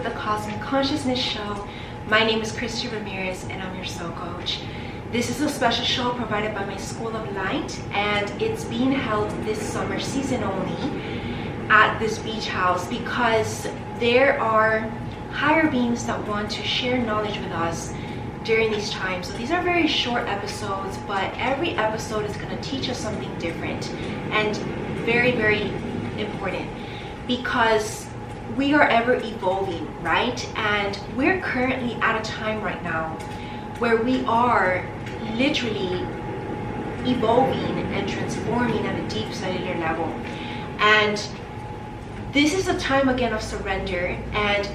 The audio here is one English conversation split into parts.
the Cosmic Consciousness Show. My name is Christy Ramirez and I'm your soul coach. This is a special show provided by my School of Light, and it's being held this summer season only at this beach house because there are higher beings that want to share knowledge with us during these times. So these are very short episodes, but every episode is going to teach us something different and very, very important because we are ever evolving, right? And we're currently at a time right now where we are literally evolving and transforming at a deep cellular level. And this is a time again of surrender, and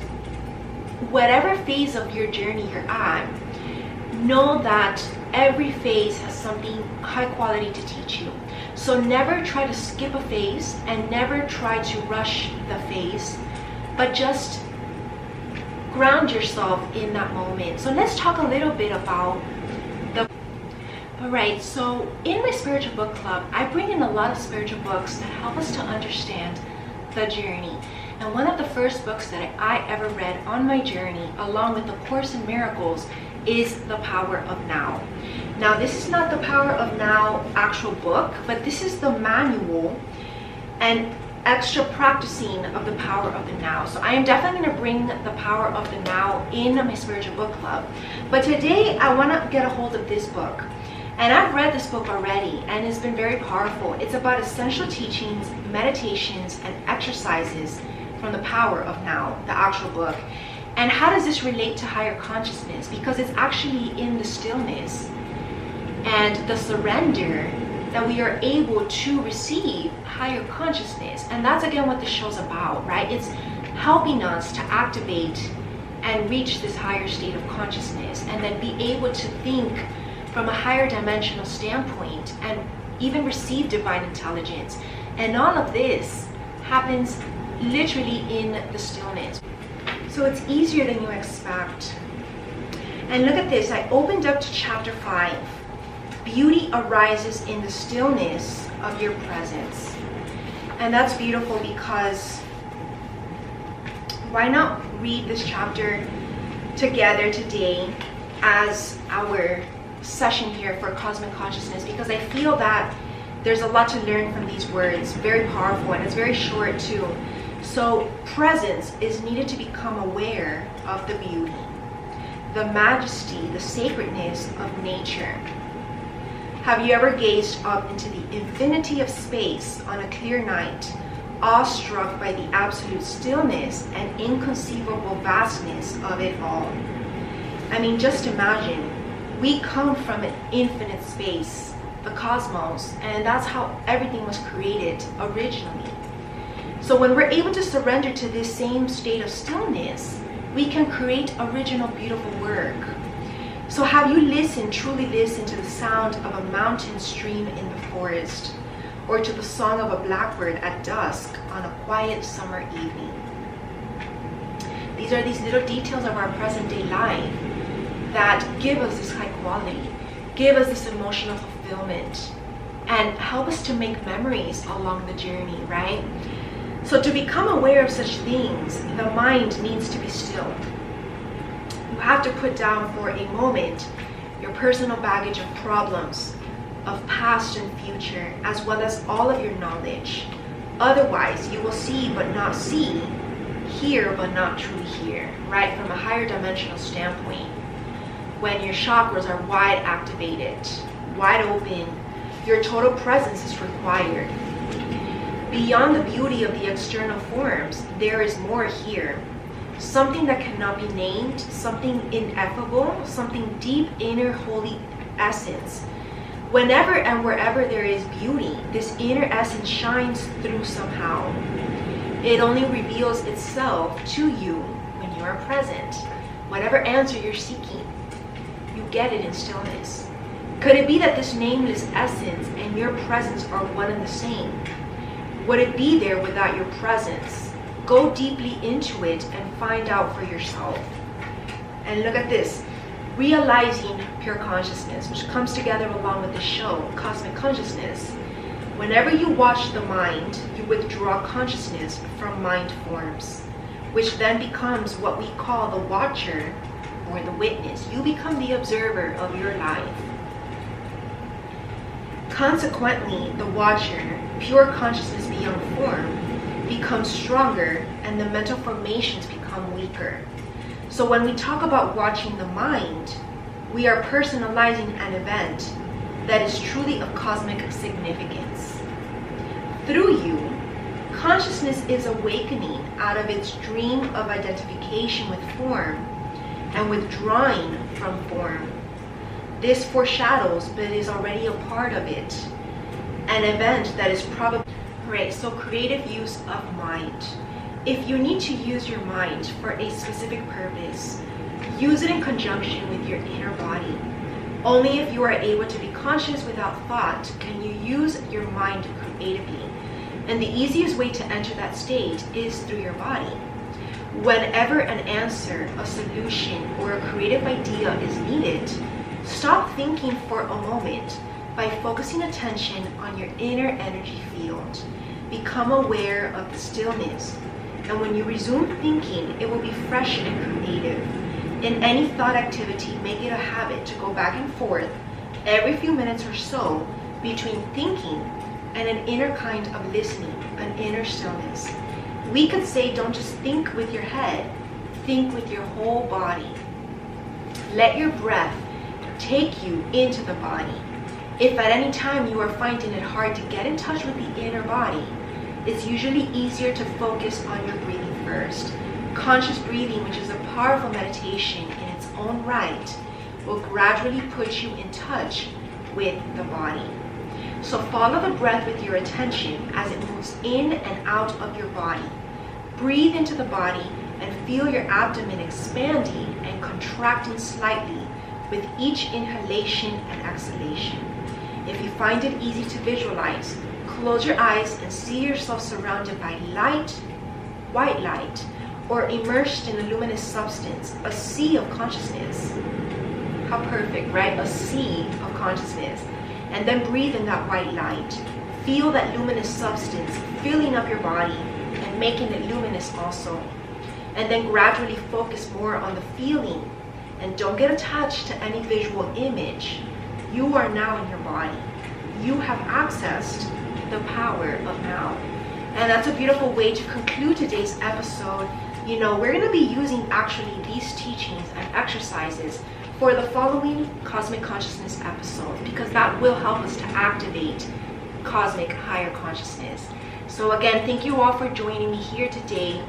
whatever phase of your journey you're at, know that every phase has something high quality to teach you. So never try to skip a phase and never try to rush the phase, but just ground yourself in that moment. So let's talk a little bit about Alright, so in my spiritual book club, I bring in a lot of spiritual books that help us to understand the journey. And one of the first books that I ever read on my journey, along with the Course in Miracles, is The Power of Now. Now, this is not the Power of Now actual book, but this is the manual and extra practicing of the Power of the Now. So I am definitely going to bring the Power of the Now in my spiritual book club. But today I want to get a hold of this book. And I've read this book already, and it's been very powerful. It's about essential teachings, meditations, and exercises from the Power of Now, the actual book. And how does this relate to higher consciousness? Because it's actually in the stillness and the surrender that we are able to receive higher consciousness. And that's again what the show's about, right? It's helping us to activate and reach this higher state of consciousness, and then be able to think from a higher dimensional standpoint and even receive divine intelligence. And all of this happens literally in the stillness. So it's easier than you expect. And look at this, I opened up to chapter 5. Beauty arises in the stillness of your presence. And that's beautiful because why not read this chapter together today as our session here for Cosmic Consciousness, because I feel that there's a lot to learn from these words, very powerful, and it's very short too. So presence is needed to become aware of the beauty, the majesty, the sacredness of nature. Have you ever gazed up into the infinity of space on a clear night, awestruck by the absolute stillness and inconceivable vastness of it all? I mean, just imagine, we come from an infinite space, the cosmos, and that's how everything was created originally. So when we're able to surrender to this same state of stillness, we can create original, beautiful work. So have you listened, truly listened to the sound of a mountain stream in the forest, or to the song of a blackbird at dusk on a quiet summer evening? These are these little details of our present day life that give us this high quality, give us this emotional fulfillment, and help us to make memories along the journey, right? So to become aware of such things, the mind needs to be still. You have to put down for a moment your personal baggage of problems, of past and future, as well as all of your knowledge. Otherwise, you will see but not see, hear but not truly hear, right? From a higher dimensional standpoint. When your chakras are wide activated, wide open, your total presence is required. Beyond the beauty of the external forms, there is more here. Something that cannot be named, something ineffable, something deep inner holy essence. Whenever and wherever there is beauty, this inner essence shines through somehow. It only reveals itself to you when you are present. Whatever answer you're seeking, you get it in stillness. Could it be that this nameless essence and your presence are one and the same? Would it be there without your presence? Go deeply into it and find out for yourself. And look at this, realizing pure consciousness, which comes together along with the show, Cosmic Consciousness. Whenever you watch the mind, you withdraw consciousness from mind forms. which then becomes what we call the watcher or the witness. You become the observer of your life. Consequently, the watcher, pure consciousness beyond form, becomes stronger and the mental formations become weaker. So when we talk about watching the mind, we are personalizing an event that is truly of cosmic significance. Through you, consciousness is awakening out of its dream of identification with form and withdrawing from form. This foreshadows, but is already a part of it, an event that is probably right. So creative use of mind. If you need to use your mind for a specific purpose, use it in conjunction with your inner body. Only if you are able to be conscious without thought can you use your mind creatively. And the easiest way to enter that state is through your body. Whenever an answer, a solution, or a creative idea is needed, stop thinking for a moment by focusing attention on your inner energy field. Become aware of the stillness. And when you resume thinking, it will be fresh and creative. In any thought activity, make it a habit to go back and forth every few minutes or so between thinking and an inner kind of listening, an inner stillness. We could say don't just think with your head, think with your whole body. Let your breath take you into the body. If at any time you are finding it hard to get in touch with the inner body, it's usually easier to focus on your breathing first. Conscious breathing, which is a powerful meditation in its own right, will gradually put you in touch with the body. So follow the breath with your attention as it moves in and out of your body. Breathe into the body and feel your abdomen expanding and contracting slightly with each inhalation and exhalation. If you find it easy to visualize, close your eyes and see yourself surrounded by light, white light, or immersed in a luminous substance, a sea of consciousness. How perfect, right? A sea of consciousness. And then breathe in that white light. Feel that luminous substance filling up your body and making it luminous also. And then gradually focus more on the feeling. And don't get attached to any visual image. You are now in your body. You have accessed the power of now. And that's a beautiful way to conclude today's episode. You know, we're going to be using actually these teachings and exercises for the following Cosmic Consciousness episodes, because that will help us to activate cosmic higher consciousness. So again, thank you all for joining me here today.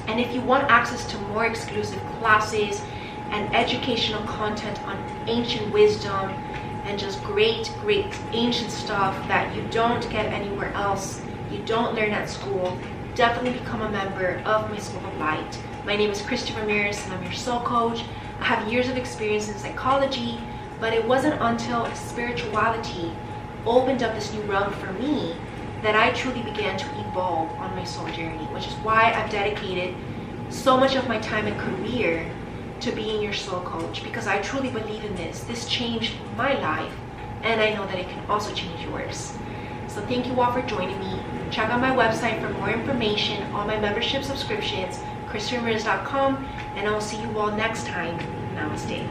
And if you want access to more exclusive classes and educational content on ancient wisdom and just great ancient stuff that you don't get anywhere else, you don't learn at school, definitely become a member of my School of Light. My name is Christy Ramirez and I'm your soul coach. I have years of experience in psychology, but it wasn't until spirituality opened up this new realm for me that I truly began to evolve on my soul journey, which is why I've dedicated so much of my time and career to being your soul coach, because I truly believe in this. This changed my life, and I know that it can also change yours. So thank you all for joining me. Check out my website for more information on my membership subscriptions, christyramirez.com, and I will see you all next time. Namaste.